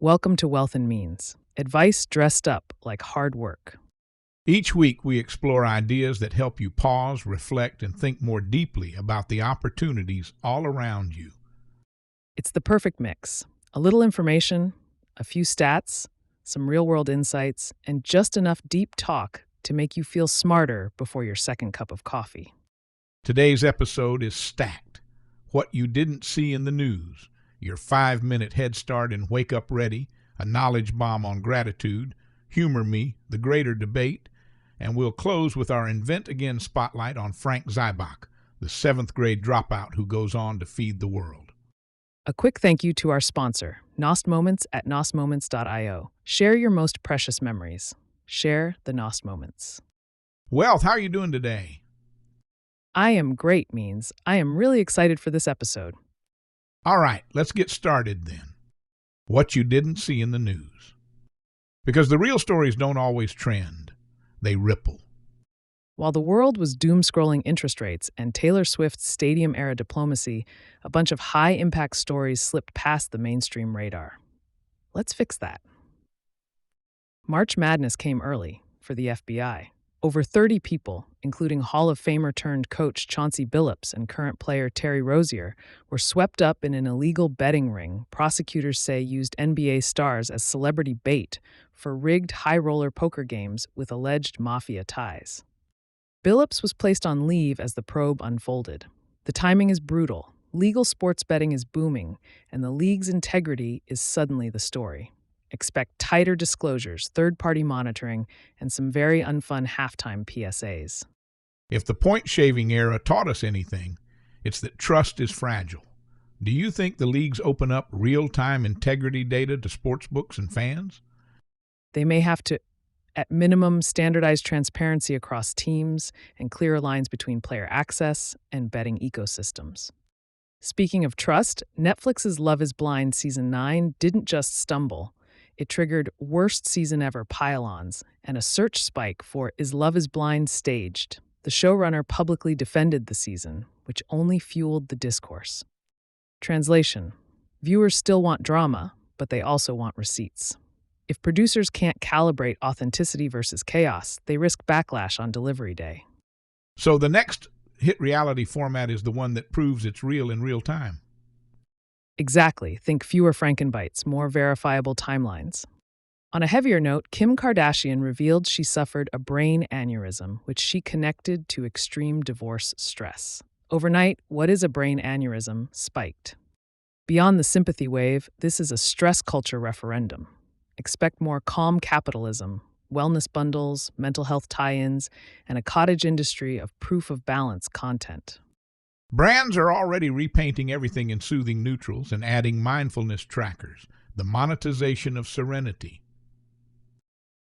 Welcome to Wealth and Means, advice dressed up like hard work. Each week, we explore ideas that help you pause, reflect, and think more deeply about the opportunities all around you. It's the perfect mix. A little information, a few stats, some real-world insights, and just enough deep talk to make you feel smarter before your second cup of coffee. Today's episode is Stacked: What You Didn't See in the News, your 5-minute head start in Wake Up Ready, a knowledge bomb on gratitude, Humor Me, the greater debate, and we'll close with our Invent Again spotlight on Frank Zybach, the 7th grade dropout who goes on to feed the world. A quick thank you to our sponsor, Nost Moments at nostmoments.io. Share your most precious memories. Share the Nost Moments. Wealth, how are you doing today? I am great means I am really excited for this episode. All right, let's get started then. What you didn't see in the news. Because the real stories don't always trend, they ripple. While the world was doom-scrolling interest rates and Taylor Swift's stadium-era diplomacy, a bunch of high-impact stories slipped past the mainstream radar. Let's fix that. March Madness came early for the FBI. Over 30 people, including Hall of Famer-turned-coach Chauncey Billups and current player Terry Rozier, were swept up in an illegal betting ring prosecutors say used NBA stars as celebrity bait for rigged high-roller poker games with alleged mafia ties. Billups was placed on leave as the probe unfolded. The timing is brutal, legal sports betting is booming, and the league's integrity is suddenly the story. Expect tighter disclosures, third-party monitoring, and some very unfun halftime PSAs. If the point-shaving era taught us anything, it's that trust is fragile. Do you think the leagues open up real-time integrity data to sportsbooks and fans? They may have to, at minimum, standardize transparency across teams and clearer lines between player access and betting ecosystems. Speaking of trust, Netflix's Love is Blind Season 9 didn't just stumble. It triggered worst season ever pile-ons and a search spike for Is Love is Blind staged? The showrunner publicly defended the season, which only fueled the discourse. Translation: viewers still want drama, but they also want receipts. If producers can't calibrate authenticity versus chaos, they risk backlash on delivery day. So the next hit reality format is the one that proves it's real in real time. Exactly. Think fewer Frankenbites, more verifiable timelines. On a heavier note, Kim Kardashian revealed she suffered a brain aneurysm, which she connected to extreme divorce stress. Overnight, what is a brain aneurysm spiked. Beyond the sympathy wave, this is a stress culture referendum. Expect more calm capitalism, wellness bundles, mental health tie-ins, and a cottage industry of proof-of-balance content. Brands are already repainting everything in soothing neutrals and adding mindfulness trackers, the monetization of serenity.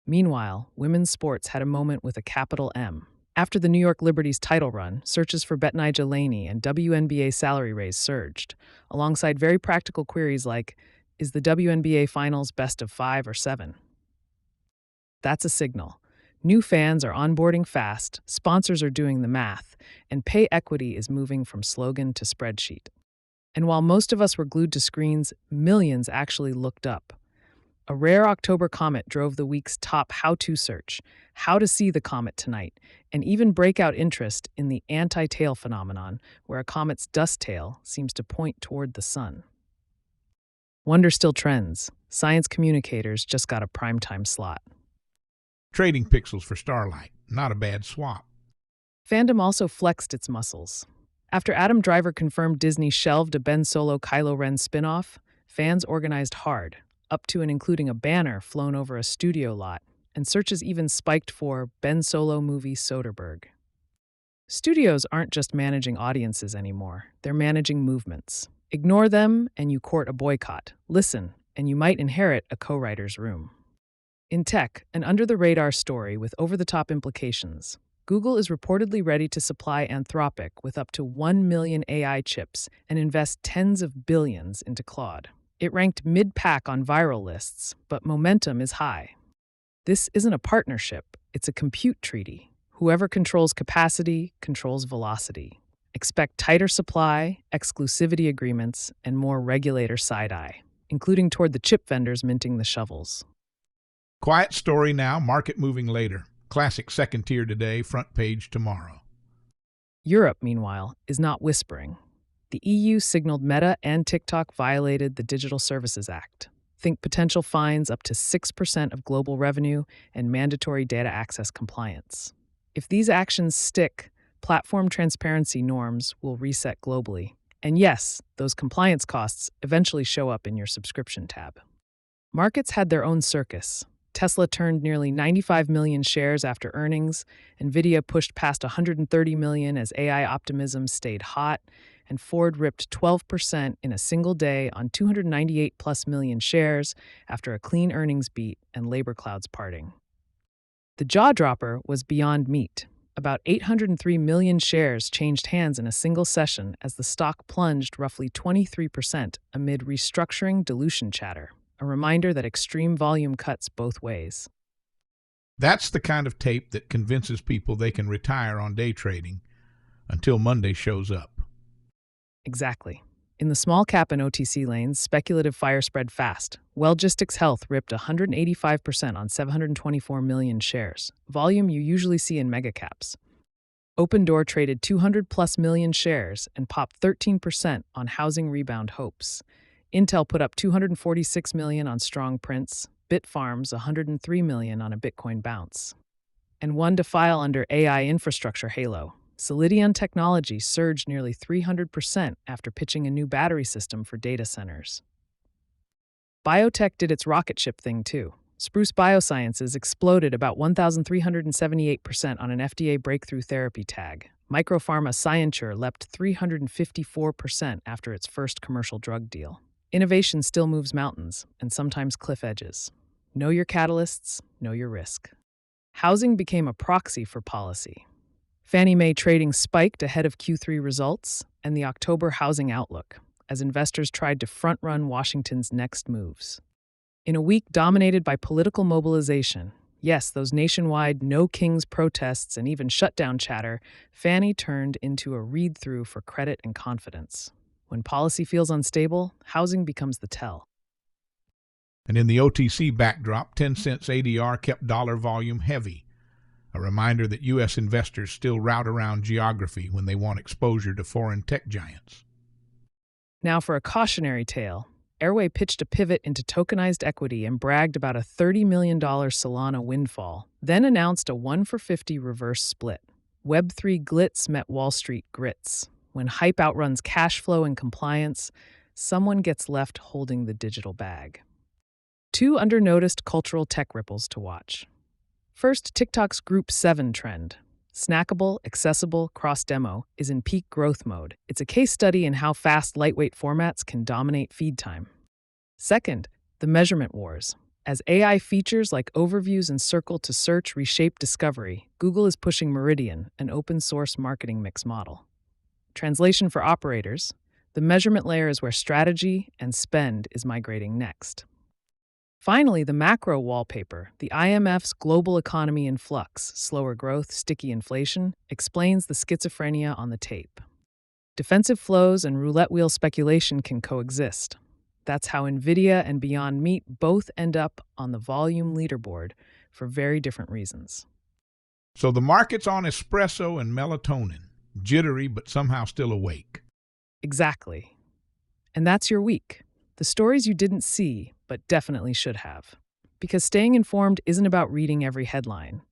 Meanwhile, women's sports had a moment with a capital M. After the New York Liberty's title run, searches for Betnijah Laney and WNBA salary raise surged, alongside very practical queries like, is the WNBA Finals best of 5 or 7? That's a signal. New fans are onboarding fast, sponsors are doing the math, and pay equity is moving from slogan to spreadsheet. And while most of us were glued to screens, millions actually looked up. A rare October comet drove the week's top how-to search, how to see the comet tonight, and even breakout interest in the anti-tail phenomenon, where a comet's dust tail seems to point toward the sun. Wonder still trends. Science communicators just got a primetime slot. Trading pixels for Starlight, not a bad swap. Fandom also flexed its muscles. After Adam Driver confirmed Disney shelved a Ben Solo Kylo Ren spin-off, fans organized hard, up to and including a banner flown over a studio lot, and searches even spiked for Ben Solo movie Soderbergh. Studios aren't just managing audiences anymore, they're managing movements. Ignore them and you court a boycott. Listen, and you might inherit a co-writer's room. In tech, an under-the-radar story with over-the-top implications. Google is reportedly ready to supply Anthropic with up to 1 million AI chips and invest tens of billions into Claude. It ranked mid-pack on viral lists, but momentum is high. This isn't a partnership, it's a compute treaty. Whoever controls capacity controls velocity. Expect tighter supply, exclusivity agreements, and more regulator side-eye. including toward the chip vendors minting the shovels. Quiet story now, market moving later. Classic second tier today, front page tomorrow. Europe, meanwhile, is not whispering. The EU signaled Meta and TikTok violated the Digital Services Act. Think potential fines up to 6% of global revenue and mandatory data access compliance. If these actions stick, platform transparency norms will reset globally. And yes, those compliance costs eventually show up in your subscription tab. Markets had their own circus. Tesla turned nearly 95 million shares after earnings, Nvidia pushed past 130 million as AI optimism stayed hot, and Ford ripped 12% in a single day on 298 plus million shares after a clean earnings beat and labor clouds parting. The jaw-dropper was Beyond Meat. About 803 million shares changed hands in a single session as the stock plunged roughly 23% amid restructuring dilution chatter, a reminder that extreme volume cuts both ways. That's the kind of tape that convinces people they can retire on day trading until Monday shows up. Exactly. In the small cap and OTC lanes, speculative fire spread fast. Wellgistics Health ripped 185% on 724 million shares, volume you usually see in megacaps. Open Door traded 200 plus million shares and popped 13% on housing rebound hopes. Intel put up 246 million on strong prints, Bitfarms 103 million on a Bitcoin bounce. And one to file under AI infrastructure halo. Solidion Technology surged nearly 300% after pitching a new battery system for data centers. Biotech did its rocket ship thing too. Spruce Biosciences exploded about 1,378% on an FDA breakthrough therapy tag. Micropharma Scienture leapt 354% after its first commercial drug deal. Innovation still moves mountains, and sometimes cliff edges. Know your catalysts, know your risk. Housing became a proxy for policy. Fannie Mae trading spiked ahead of Q3 results and the October housing outlook, as investors tried to front-run Washington's next moves. In a week dominated by political mobilization, yes, those nationwide No Kings protests and even shutdown chatter, Fannie turned into a read-through for credit and confidence. When policy feels unstable, housing becomes the tell. And in the OTC backdrop, 10 cents ADR kept dollar volume heavy, a reminder that U.S. investors still route around geography when they want exposure to foreign tech giants. Now for a cautionary tale. Airway pitched a pivot into tokenized equity and bragged about a $30 million Solana windfall, then announced a 1-for-50 reverse split. Web3 glitz met Wall Street grits. When hype outruns cash flow and compliance, someone gets left holding the digital bag. Two under-noticed cultural tech ripples to watch. First, TikTok's Group 7 trend. Snackable, accessible, cross-demo is in peak growth mode. It's a case study in how fast lightweight formats can dominate feed time. Second, the measurement wars. As AI features like overviews and circle to search reshape discovery, Google is pushing Meridian, an open-source marketing mix model. Translation for operators: the measurement layer is where strategy and spend is migrating next. Finally, the macro wallpaper, the IMF's global economy in flux, slower growth, sticky inflation, explains the schizophrenia on the tape. Defensive flows and roulette wheel speculation can coexist. That's how Nvidia and Beyond Meat both end up on the volume leaderboard for very different reasons. So the market's on espresso and melatonin, jittery but somehow still awake. Exactly. And that's your week. The stories you didn't see, but definitely should have. Because staying informed isn't about reading every headline.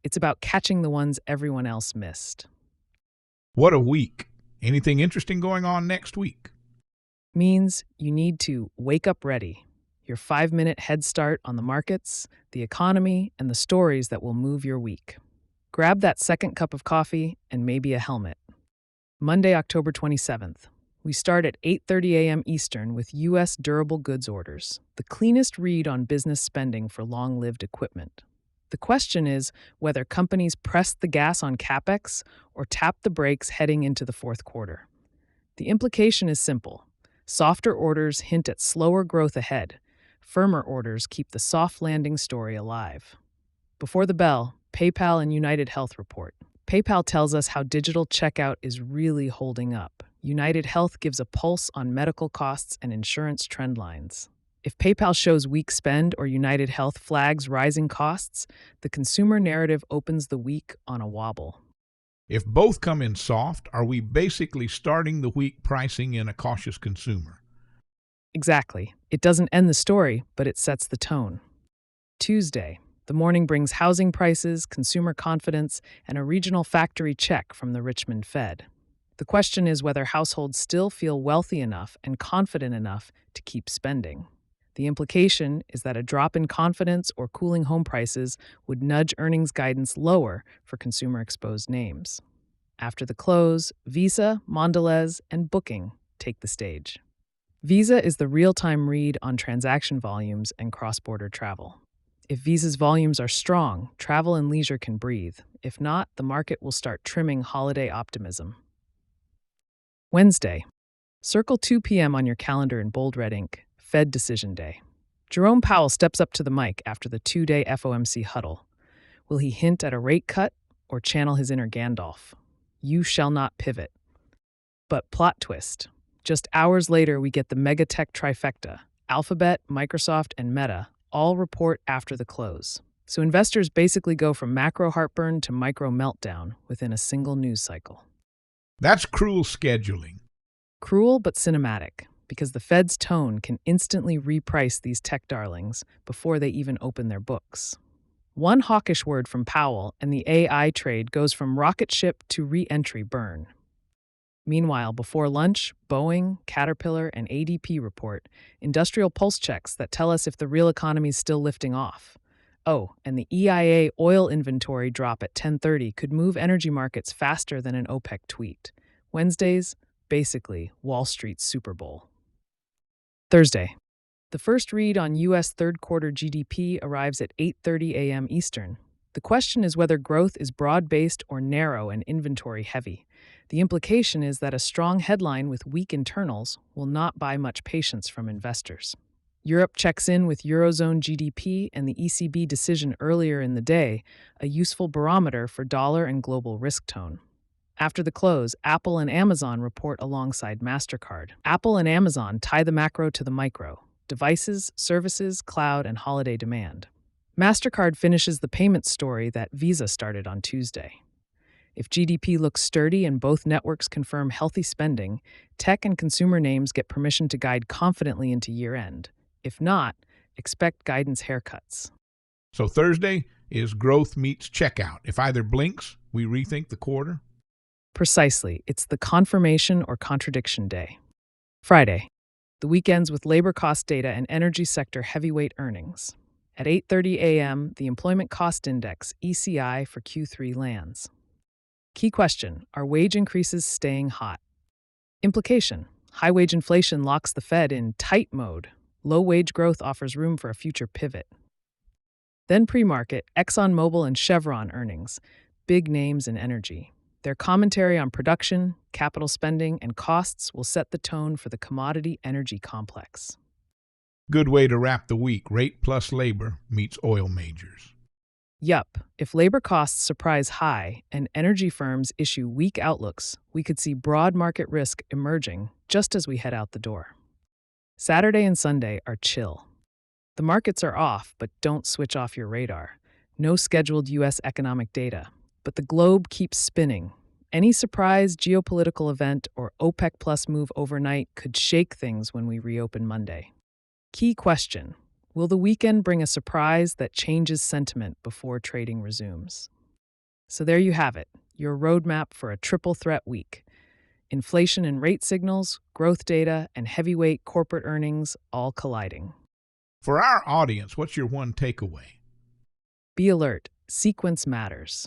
It's about catching the ones everyone else missed. What a week. Anything interesting going on next week? Means you need to wake up ready. Your 5-minute head start on the markets, the economy, and the stories that will move your week. Grab that second cup of coffee and maybe a helmet. Monday, October 27th. We start at 8:30 a.m. Eastern with U.S. durable goods orders, the cleanest read on business spending for long-lived equipment. The question is whether companies pressed the gas on CapEx or tapped the brakes heading into the fourth quarter. The implication is simple. Softer orders hint at slower growth ahead. Firmer orders keep the soft landing story alive. Before the bell, PayPal and United Health report. PayPal tells us how digital checkout is really holding up. United Health gives a pulse on medical costs and insurance trend lines. If PayPal shows weak spend or United Health flags rising costs, the consumer narrative opens the week on a wobble. If both come in soft, are we basically starting the week pricing in a cautious consumer? Exactly. It doesn't end the story, but it sets the tone. Tuesday, the morning brings housing prices, consumer confidence, and a regional factory check from the Richmond Fed. The question is whether households still feel wealthy enough and confident enough to keep spending. The implication is that a drop in confidence or cooling home prices would nudge earnings guidance lower for consumer-exposed names. After the close, Visa, Mondelez, and Booking take the stage. Visa is the real-time read on transaction volumes and cross-border travel. If Visa's volumes are strong, travel and leisure can breathe. If not, the market will start trimming holiday optimism. Wednesday. Circle 2 p.m. on your calendar in bold red ink, Fed Decision Day. Jerome Powell steps up to the mic after the two-day FOMC huddle. Will he hint at a rate cut or channel his inner Gandalf? You shall not pivot. But plot twist. Just hours later, we get the megatech trifecta. Alphabet, Microsoft, and Meta all report after the close. So investors basically go from macro heartburn to micro meltdown within a single news cycle. That's cruel scheduling. Cruel but cinematic, because the Fed's tone can instantly reprice these tech darlings before they even open their books. One hawkish word from Powell, and the AI trade goes from rocket ship to re-entry burn. Meanwhile, before lunch, Boeing, Caterpillar, and ADP report industrial pulse checks that tell us if the real economy's still lifting off. Oh, and the EIA oil inventory drop at 10:30 could move energy markets faster than an OPEC tweet. Wednesdays, basically Wall Street's Super Bowl. Thursday. The first read on U.S. third-quarter GDP arrives at 8:30 a.m. Eastern. The question is whether growth is broad-based or narrow and inventory-heavy. The implication is that a strong headline with weak internals will not buy much patience from investors. Europe checks in with Eurozone GDP and the ECB decision earlier in the day, a useful barometer for dollar and global risk tone. After the close, Apple and Amazon report alongside MasterCard. Apple and Amazon tie the macro to the micro: devices, services, cloud, and holiday demand. MasterCard finishes the payment story that Visa started on Tuesday. If GDP looks sturdy and both networks confirm healthy spending, tech and consumer names get permission to guide confidently into year-end. If not, expect guidance haircuts. So Thursday is growth meets checkout. If either blinks, we rethink the quarter. Precisely. It's the confirmation or contradiction day. Friday. The week ends with labor cost data and energy sector heavyweight earnings. At 8:30 a.m., the Employment Cost Index, ECI, for Q3 lands. Key question: are wage increases staying hot? Implication: high wage inflation locks the Fed in tight mode. Low wage growth offers room for a future pivot. Then pre-market, ExxonMobil and Chevron earnings, big names in energy. Their commentary on production, capital spending, and costs will set the tone for the commodity energy complex. Good way to wrap the week. Rate plus labor meets oil majors. Yup, if labor costs surprise high and energy firms issue weak outlooks, we could see broad market risk emerging just as we head out the door. Saturday and Sunday are chill. The markets are off, but don't switch off your radar. No scheduled U.S. economic data, but the globe keeps spinning. Any surprise geopolitical event or OPEC Plus move overnight could shake things when we reopen Monday. Key question: will the weekend bring a surprise that changes sentiment before trading resumes? So there you have it, your roadmap for a triple threat week. Inflation and rate signals, growth data, and heavyweight corporate earnings all colliding. For our audience, what's your one takeaway? Be alert, sequence matters.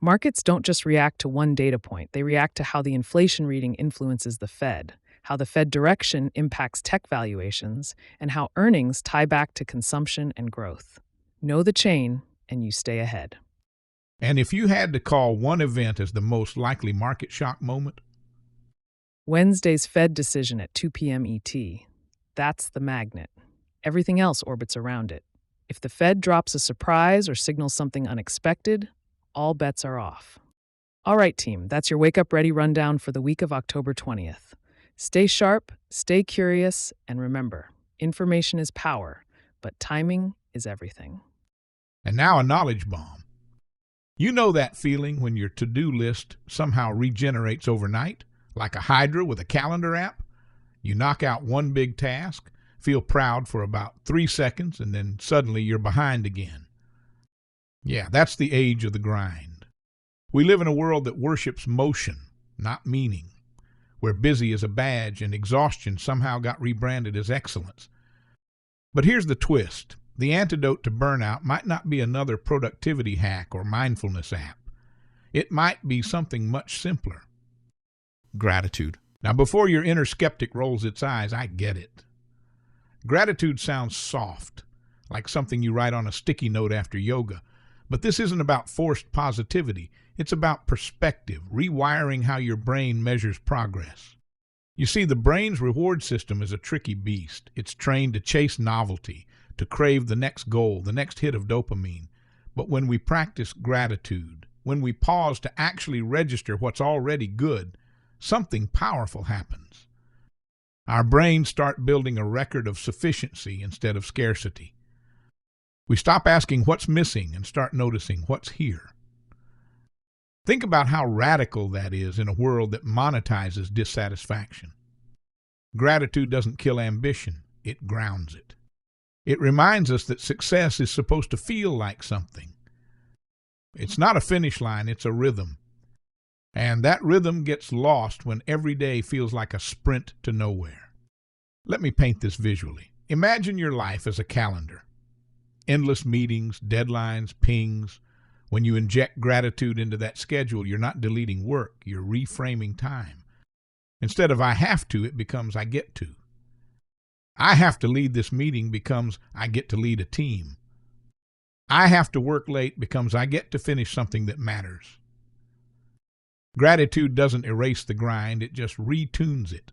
Markets don't just react to one data point, they react to how the inflation reading influences the Fed, how the Fed direction impacts tech valuations, and how earnings tie back to consumption and growth. Know the chain, and you stay ahead. And if you had to call one event as the most likely market shock moment? Wednesday's Fed decision at 2 p.m. ET. That's the magnet. Everything else orbits around it. If the Fed drops a surprise or signals something unexpected, all bets are off. All right, team, that's your Wake Up Ready rundown for the week of October 20th. Stay sharp, stay curious, and remember, Information is power, but timing is everything. And now a knowledge bomb. You know that feeling when your to-do list somehow regenerates overnight, like a hydra with a calendar app? You knock out one big task, feel proud for about 3 seconds, and then suddenly you're behind again. Yeah, that's the age of the grind. We live in a world that worships motion, not meaning, where busy is a badge and exhaustion somehow got rebranded as excellence. But here's the twist. The antidote to burnout might not be another productivity hack or mindfulness app. It might be something much simpler. Gratitude. Now, before your inner skeptic rolls its eyes, I get it. Gratitude sounds soft, like something you write on a sticky note after yoga. But this isn't about forced positivity. It's about perspective, rewiring how your brain measures progress. You see, the brain's reward system is a tricky beast. It's trained to chase novelty, to crave the next goal, the next hit of dopamine. But when we practice gratitude, when we pause to actually register what's already good, something powerful happens. Our brains start building a record of sufficiency instead of scarcity. We stop asking what's missing and start noticing what's here. Think about how radical that is in a world that monetizes dissatisfaction. Gratitude doesn't kill ambition, it grounds it. It reminds us that success is supposed to feel like something. It's not a finish line, it's a rhythm. And that rhythm gets lost when every day feels like a sprint to nowhere. Let me paint this visually. Imagine your life as a calendar. Endless meetings, deadlines, pings. When you inject gratitude into that schedule, you're not deleting work, you're reframing time. Instead of I have to, it becomes I get to. I have to lead this meeting becomes I get to lead a team. I have to work late becomes I get to finish something that matters. Gratitude doesn't erase the grind, it just retunes it.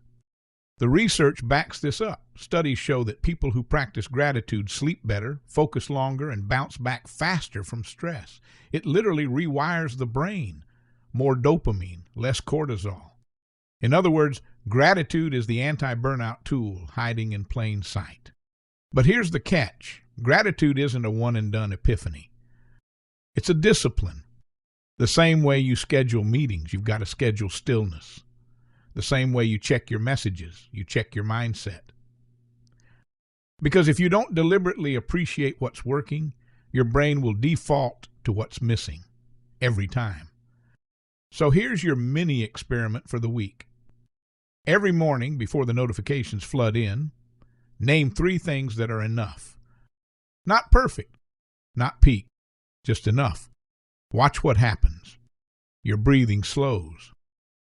The research backs this up. Studies show that people who practice gratitude sleep better, focus longer, and bounce back faster from stress. It literally rewires the brain. More dopamine, less cortisol. In other words, gratitude is the anti-burnout tool hiding in plain sight. But here's the catch. Gratitude isn't a one-and-done epiphany. It's a discipline. The same way you schedule meetings, you've got to schedule stillness. The same way you check your messages, you check your mindset. Because if you don't deliberately appreciate what's working, your brain will default to what's missing every time. So here's your mini experiment for the week. Every morning before the notifications flood in, name 3 things that are enough. Not perfect, not peak, just enough. Watch what happens. Your breathing slows.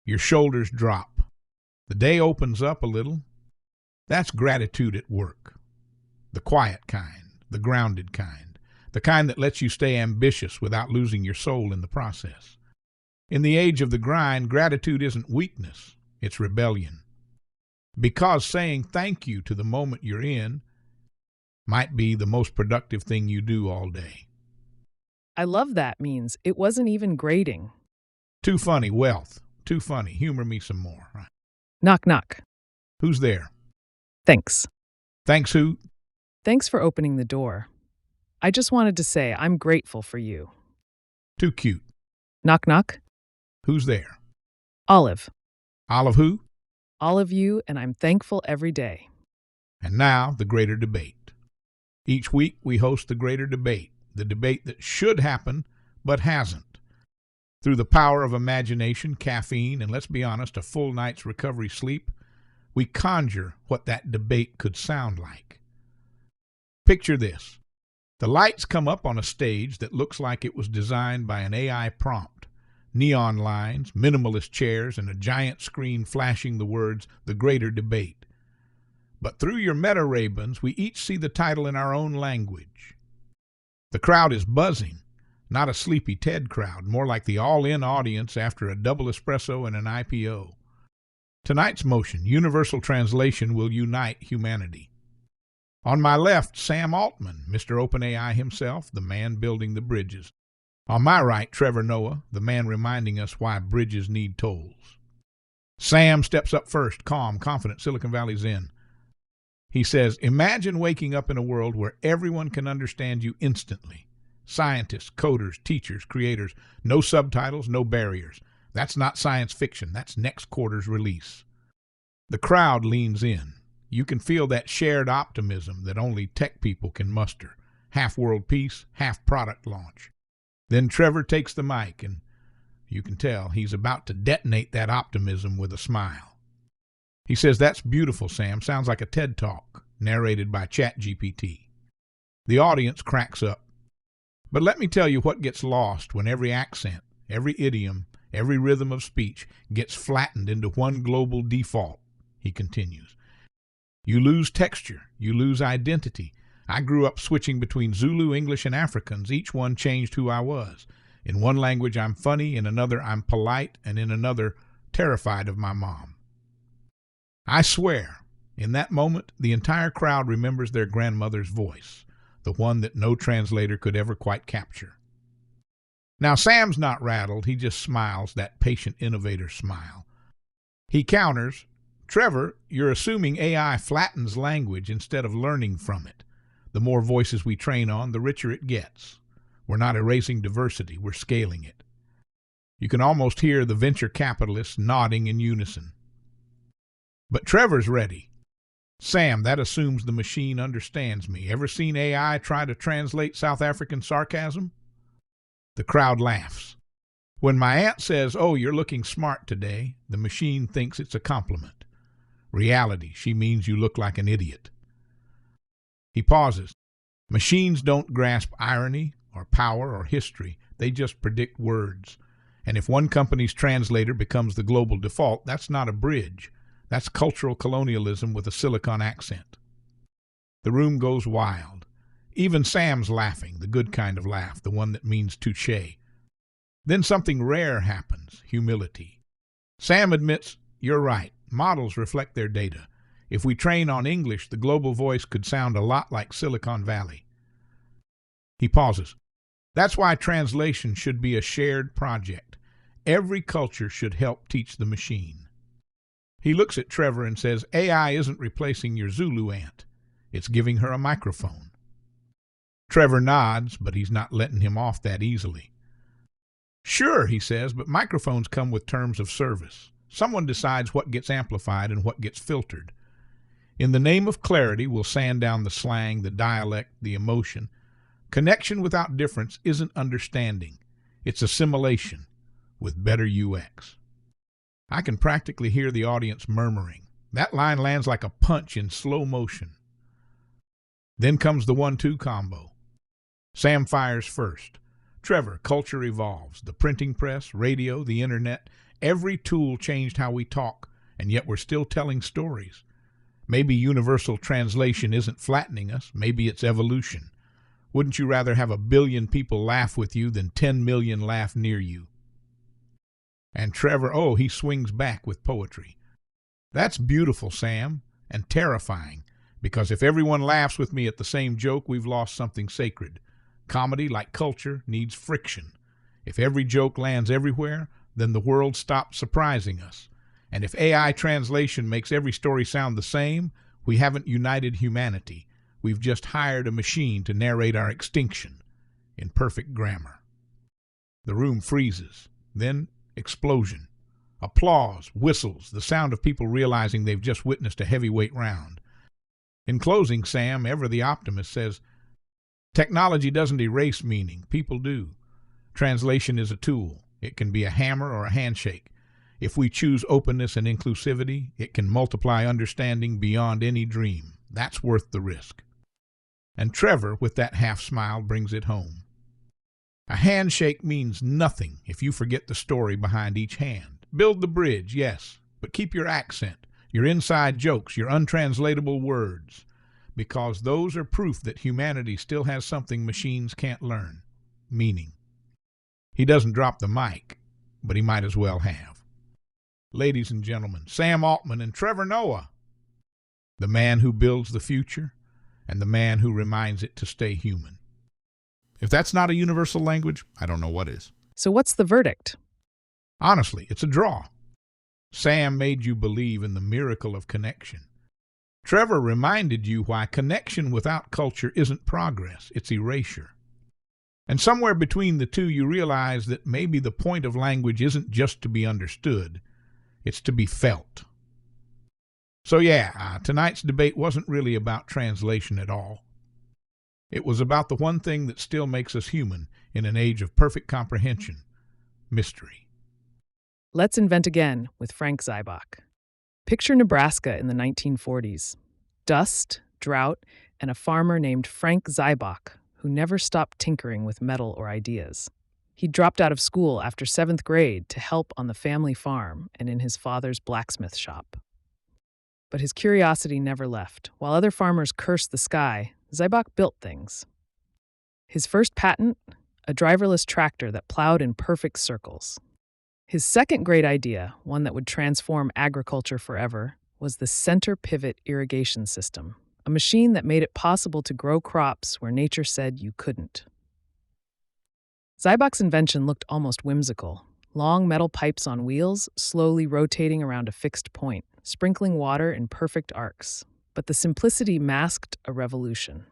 Your shoulders drop. The day opens up a little. That's gratitude at work. The quiet kind, the grounded kind, the kind that lets you stay ambitious without losing your soul in the process. In the age of the grind, gratitude isn't weakness, it's rebellion. Because saying thank you to the moment you're in might be the most productive thing you do all day. I love that means it wasn't even grading. Too funny, wealth. Too funny. Humor me some more. Knock, knock. Who's there? Thanks. Thanks who? Thanks for opening the door. I just wanted to say I'm grateful for you. Too cute. Knock, knock. Who's there? Olive. Olive who? All of you, and I'm thankful every day. And now, the greater debate. Each week, we host the greater debate, the debate that should happen, but hasn't. Through the power of imagination, caffeine, and let's be honest, a full night's recovery sleep, we conjure what that debate could sound like. Picture this. The lights come up on a stage that looks like it was designed by an AI prompt. Neon lines, minimalist chairs, and a giant screen flashing the words, The Greater Debate. But through your Meta Ray-Bans, we each see the title in our own language. The crowd is buzzing, not a sleepy TED crowd, more like the all-in audience after a double espresso and an IPO. Tonight's motion, universal translation, will unite humanity. On my left, Sam Altman, Mr. OpenAI himself, the man building the bridges. On my right, Trevor Noah, the man reminding us why bridges need tolls. Sam steps up first, calm, confident, Silicon Valley Zen. He says, imagine waking up in a world where everyone can understand you instantly. Scientists, coders, teachers, creators, no subtitles, no barriers. That's not science fiction. That's next quarter's release. The crowd leans in. You can feel that shared optimism that only tech people can muster. Half world peace, half product launch. Then Trevor takes the mic, and you can tell he's about to detonate that optimism with a smile. He says, that's beautiful, Sam. Sounds like a TED Talk, narrated by ChatGPT. The audience cracks up. But let me tell you what gets lost when every accent, every idiom, every rhythm of speech gets flattened into one global default, he continues. You lose texture, you lose identity. I grew up switching between Zulu, English, and Afrikaans. Each one changed who I was. In one language, I'm funny. In another, I'm polite. And in another, terrified of my mom. I swear, in that moment, the entire crowd remembers their grandmother's voice, the one that no translator could ever quite capture. Now, Sam's not rattled. He just smiles, that patient innovator smile. He counters, Trevor, you're assuming AI flattens language instead of learning from it. The more voices we train on, the richer it gets. We're not erasing diversity, we're scaling it. You can almost hear the venture capitalists nodding in unison. But Trevor's ready. Sam, that assumes the machine understands me. Ever seen AI try to translate South African sarcasm? The crowd laughs. When my aunt says, oh, you're looking smart today, the machine thinks it's a compliment. Reality, she means you look like an idiot. He pauses. Machines don't grasp irony or power or history. They just predict words. And if one company's translator becomes the global default, that's not a bridge. That's cultural colonialism with a silicon accent. The room goes wild. Even Sam's laughing, the good kind of laugh, the one that means touché. Then something rare happens, humility. Sam admits, you're right, models reflect their data. If we train on English, the global voice could sound a lot like Silicon Valley. He pauses. That's why translation should be a shared project. Every culture should help teach the machine. He looks at Trevor and says, AI isn't replacing your Zulu aunt. It's giving her a microphone. Trevor nods, but he's not letting him off that easily. Sure, he says, but microphones come with terms of service. Someone decides what gets amplified and what gets filtered. In the name of clarity, we'll sand down the slang, the dialect, the emotion. Connection without difference isn't understanding. It's assimilation with better UX. I can practically hear the audience murmuring. That line lands like a punch in slow motion. Then comes the 1-2 combo. Sam fires first. Trevor, culture evolves. The printing press, radio, the internet, every tool changed how we talk, and yet we're still telling stories. Maybe universal translation isn't flattening us. Maybe it's evolution. Wouldn't you rather have 1 billion people laugh with you than 10 million laugh near you? And Trevor, oh, he swings back with poetry. That's beautiful, Sam, and terrifying, because if everyone laughs with me at the same joke, we've lost something sacred. Comedy, like culture, needs friction. If every joke lands everywhere, then the world stops surprising us. And if AI translation makes every story sound the same, we haven't united humanity. We've just hired a machine to narrate our extinction in perfect grammar. The room freezes. Then explosion. Applause, whistles, the sound of people realizing they've just witnessed a heavyweight round. In closing, Sam, ever the optimist, says, technology doesn't erase meaning, people do. Translation is a tool. It can be a hammer or a handshake. If we choose openness and inclusivity, it can multiply understanding beyond any dream. That's worth the risk. And Trevor, with that half smile, brings it home. A handshake means nothing if you forget the story behind each hand. Build the bridge, yes, but keep your accent, your inside jokes, your untranslatable words, because those are proof that humanity still has something machines can't learn, meaning. He doesn't drop the mic, but he might as well have. Ladies and gentlemen, Sam Altman and Trevor Noah, the man who builds the future and the man who reminds it to stay human. If that's not a universal language, I don't know what is. So what's the verdict? Honestly, it's a draw. Sam made you believe in the miracle of connection. Trevor reminded you why connection without culture isn't progress, it's erasure. And somewhere between the two, you realize that maybe the point of language isn't just to be understood, it's to be felt. So tonight's debate wasn't really about translation at all. It was about the one thing that still makes us human in an age of perfect comprehension: mystery. Let's invent again with Frank Zybach. Picture Nebraska in the 1940s. Dust, drought, and a farmer named Frank Zybach who never stopped tinkering with metal or ideas. He dropped out of school after 7th grade to help on the family farm and in his father's blacksmith shop. But his curiosity never left. While other farmers cursed the sky, Zybach built things. His first patent, a driverless tractor that plowed in perfect circles. His second great idea, one that would transform agriculture forever, was the center pivot irrigation system, a machine that made it possible to grow crops where nature said you couldn't. Zybach's invention looked almost whimsical. Long metal pipes on wheels, slowly rotating around a fixed point, sprinkling water in perfect arcs. But the simplicity masked a revolution.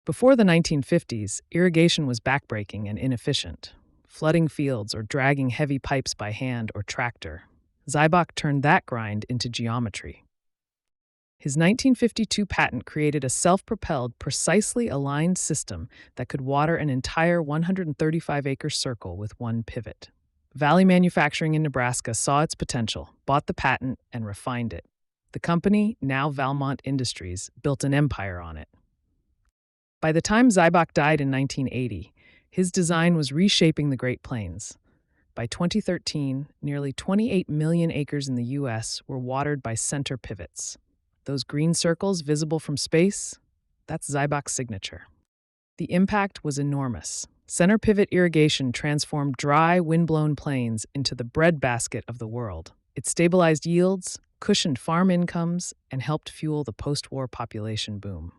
Before the 1950s, irrigation was backbreaking and inefficient, flooding fields or dragging heavy pipes by hand or tractor. Zybach turned that grind into geometry. His 1952 patent created a self-propelled, precisely aligned system that could water an entire 135-acre circle with one pivot. Valley Manufacturing in Nebraska saw its potential, bought the patent, and refined it. The company, now Valmont Industries, built an empire on it. By the time Zybach died in 1980, his design was reshaping the Great Plains. By 2013, nearly 28 million acres in the U.S. were watered by center pivots. Those green circles visible from space, that's Zybach's signature. The impact was enormous. Center pivot irrigation transformed dry, wind-blown plains into the breadbasket of the world. It stabilized yields, cushioned farm incomes, and helped fuel the post-war population boom.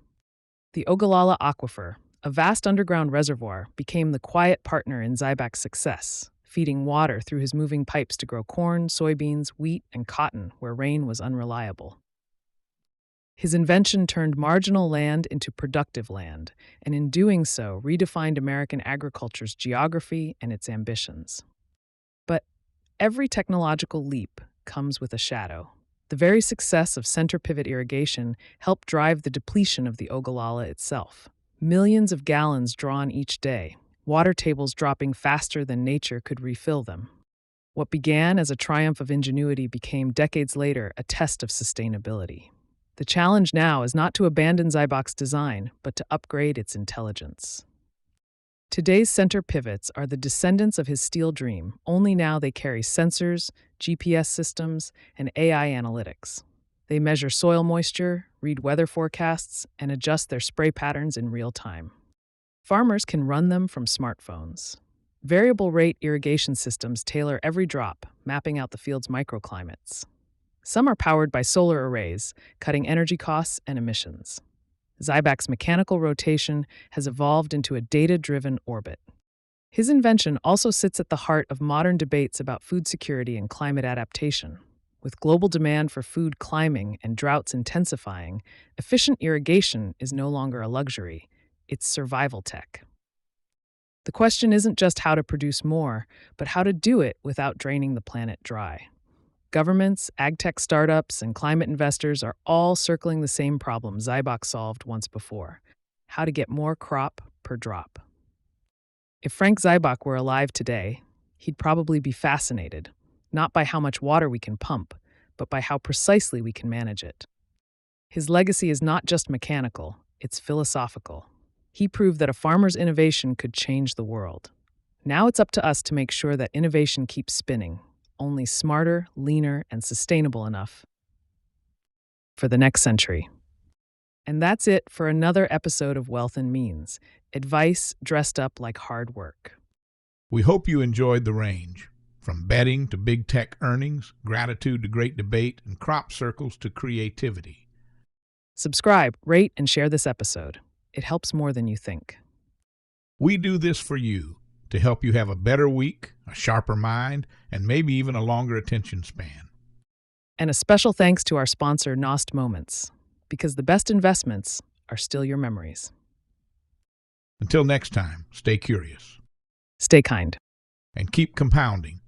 The Ogallala Aquifer, a vast underground reservoir, became the quiet partner in Zybach's success, feeding water through his moving pipes to grow corn, soybeans, wheat, and cotton where rain was unreliable. His invention turned marginal land into productive land, and in doing so, redefined American agriculture's geography and its ambitions. But every technological leap comes with a shadow. The very success of center pivot irrigation helped drive the depletion of the Ogallala itself. Millions of gallons drawn each day, water tables dropping faster than nature could refill them. What began as a triumph of ingenuity became decades later a test of sustainability. The challenge now is not to abandon Zybach's design, but to upgrade its intelligence. Today's center pivots are the descendants of his steel dream, only now they carry sensors, GPS systems, and AI analytics. They measure soil moisture, read weather forecasts, and adjust their spray patterns in real time. Farmers can run them from smartphones. Variable rate irrigation systems tailor every drop, mapping out the field's microclimates. Some are powered by solar arrays, cutting energy costs and emissions. Zybach's mechanical rotation has evolved into a data-driven orbit. His invention also sits at the heart of modern debates about food security and climate adaptation. With global demand for food climbing and droughts intensifying, efficient irrigation is no longer a luxury, it's survival tech. The question isn't just how to produce more, but how to do it without draining the planet dry. Governments, ag-tech startups, and climate investors are all circling the same problem Zybach solved once before: how to get more crop per drop. If Frank Zybach were alive today, he'd probably be fascinated, not by how much water we can pump, but by how precisely we can manage it. His legacy is not just mechanical, it's philosophical. He proved that a farmer's innovation could change the world. Now it's up to us to make sure that innovation keeps spinning, only smarter, leaner, and sustainable enough for the next century. And that's it for another episode of Wealth and Means, advice dressed up like hard work. We hope you enjoyed the range, from betting to big tech earnings, gratitude to great debate, and crop circles to creativity. Subscribe, rate, and share this episode. It helps more than you think. We do this for you, to help you have a better week, a sharper mind, and maybe even a longer attention span. And a special thanks to our sponsor, Nost Moments. because the best investments are still your memories. Until next time, stay curious Stay kind. and keep compounding